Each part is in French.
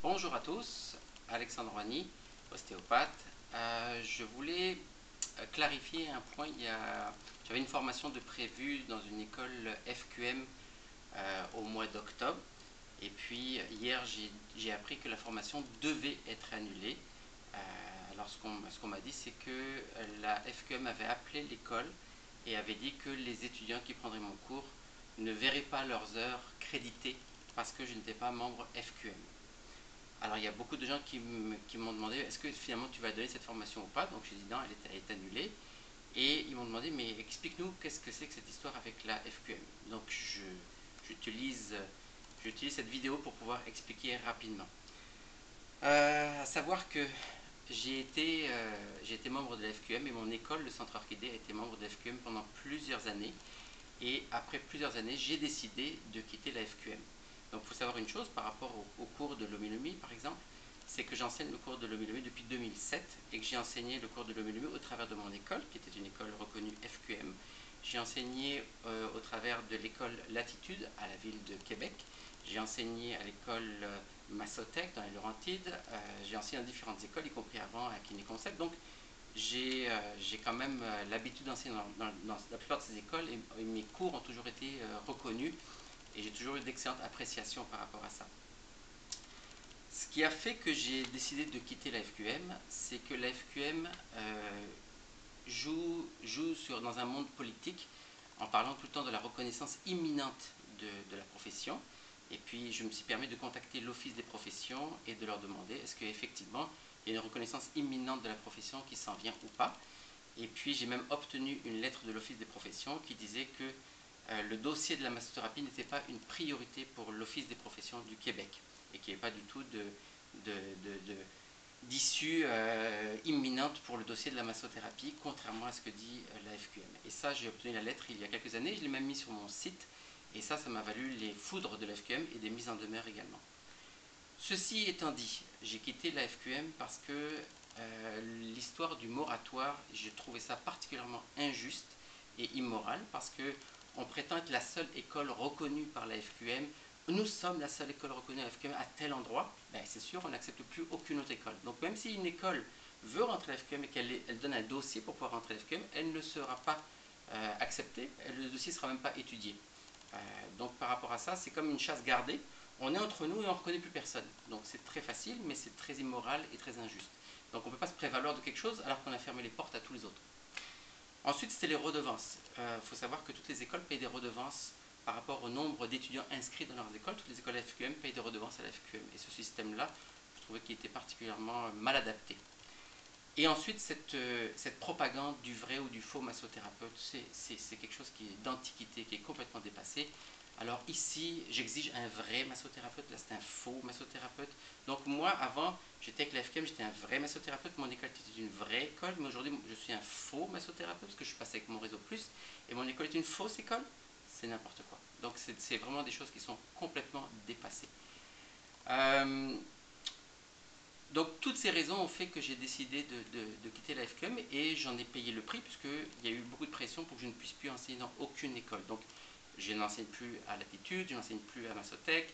Bonjour à tous, Alexandre Roigny, ostéopathe. Je voulais clarifier un point. J'avais une formation de prévue dans une école FQM au mois d'octobre. Et puis hier, j'ai appris que la formation devait être annulée. Alors ce qu'on m'a dit, c'est que la FQM avait appelé l'école et avait dit que les étudiants qui prendraient mon cours ne verraient pas leurs heures créditées parce que je n'étais pas membre FQM. Alors il y a beaucoup de gens qui m'ont demandé est-ce que finalement tu vas donner cette formation ou pas. Donc j'ai dit non, elle est annulée. Et ils m'ont demandé mais explique-nous qu'est-ce que c'est que cette histoire avec la FQM. Donc j'utilise cette vidéo pour pouvoir expliquer rapidement. À savoir que j'ai été membre de la FQM et mon école, le Centre Orchidée, a été membre de la FQM pendant plusieurs années. Et après plusieurs années, j'ai décidé de quitter la FQM. Donc il faut savoir une chose par rapport au cours de l'Omi par exemple, c'est que j'enseigne le cours de l'Omi depuis 2007 et que j'ai enseigné le cours de l'Omi au travers de mon école, qui était une école reconnue FQM. J'ai enseigné au travers de l'école Latitude à la ville de Québec. J'ai enseigné à l'école Massotech dans les Laurentides. J'ai enseigné dans différentes écoles, y compris avant à Kiné Concept. Donc j'ai quand même l'habitude d'enseigner dans la plupart de ces écoles et mes cours ont toujours été reconnus et j'ai toujours eu d'excellentes appréciations par rapport à ça. Ce qui a fait que j'ai décidé de quitter la FQM, c'est que la FQM joue dans un monde politique en parlant tout le temps de la reconnaissance imminente de la profession. Et puis je me suis permis de contacter l'Office des professions et de leur demander est-ce qu'effectivement il y a une reconnaissance imminente de la profession qui s'en vient ou pas. Et puis j'ai même obtenu une lettre de l'Office des professions qui disait que le dossier de la massothérapie n'était pas une priorité pour l'Office des professions du Québec et qu'il n'y avait pas du tout d'issue imminente pour le dossier de la massothérapie, contrairement à ce que dit la FQM. Et ça, j'ai obtenu la lettre il y a quelques années, je l'ai même mis sur mon site, et ça m'a valu les foudres de la FQM et des mises en demeure également. Ceci étant dit, j'ai quitté la FQM parce que l'histoire du moratoire, j'ai trouvé ça particulièrement injuste et immoral parce que on prétend être la seule école reconnue par la FQM. Nous sommes la seule école reconnue à la FQM à tel endroit, ben c'est sûr, on n'accepte plus aucune autre école. Donc même si une école veut rentrer à la FQM et qu'elle donne un dossier pour pouvoir rentrer à la FQM, elle ne sera pas acceptée, le dossier ne sera même pas étudié. Donc par rapport à ça, c'est comme une chasse gardée. On est entre nous et on ne reconnaît plus personne. Donc c'est très facile, mais c'est très immoral et très injuste. Donc on ne peut pas se prévaloir de quelque chose alors qu'on a fermé les portes à tous les autres. Ensuite, c'était les redevances. Faut savoir que toutes les écoles payent des redevances par rapport au nombre d'étudiants inscrits dans leurs écoles. Toutes les écoles FQM payent des redevances à la FQM. Et ce système-là, je trouvais qu'il était particulièrement mal adapté. Et ensuite, cette propagande du vrai ou du faux massothérapeute, c'est quelque chose qui est d'antiquité, qui est complètement dépassé. Alors ici, j'exige un vrai massothérapeute, là c'est un faux massothérapeute. Donc moi, avant, j'étais avec la FQM, j'étais un vrai massothérapeute, mon école était une vraie école, mais aujourd'hui, je suis un faux massothérapeute, parce que je suis passé avec mon réseau plus, et mon école est une fausse école, c'est n'importe quoi. Donc c'est vraiment des choses qui sont complètement dépassées. Donc toutes ces raisons ont fait que j'ai décidé de quitter la FQM et j'en ai payé le prix puisqu'il y a eu beaucoup de pression pour que je ne puisse plus enseigner dans aucune école. Donc je n'enseigne plus à Latitude, je n'enseigne plus à Massotech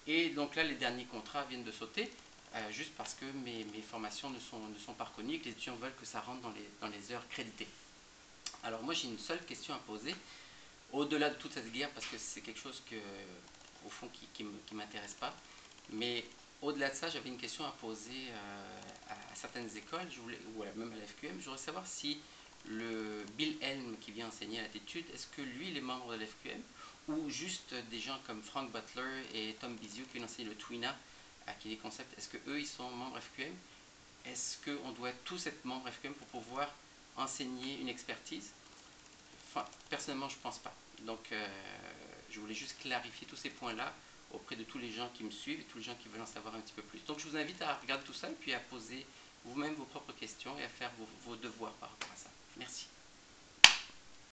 et donc là les derniers contrats viennent de sauter juste parce que mes formations ne sont pas reconnues et que les étudiants veulent que ça rentre dans les heures créditées. Alors moi j'ai une seule question à poser au-delà de toute cette guerre parce que c'est quelque chose que au fond qui m'intéresse pas, mais au-delà de ça, j'avais une question à poser à certaines écoles, ou même à la FQM. Je voudrais savoir si le Bill Helm qui vient enseigner à Latitude, est-ce que lui, il est membre de la FQM ou juste des gens comme Frank Butler et Tom Bizio qui viennent enseigner le Twina à Kiné Concept, est-ce qu'eux, ils sont membres FQM? Est-ce qu'on doit tous être membres FQM pour pouvoir enseigner une expertise? Enfin, personnellement, je ne pense pas. Donc, je voulais juste clarifier tous ces points-là auprès de tous les gens qui me suivent et tous les gens qui veulent en savoir un petit peu plus. Donc je vous invite à regarder tout ça et puis à poser vous-même vos propres questions et à faire vos devoirs par rapport à ça. Merci.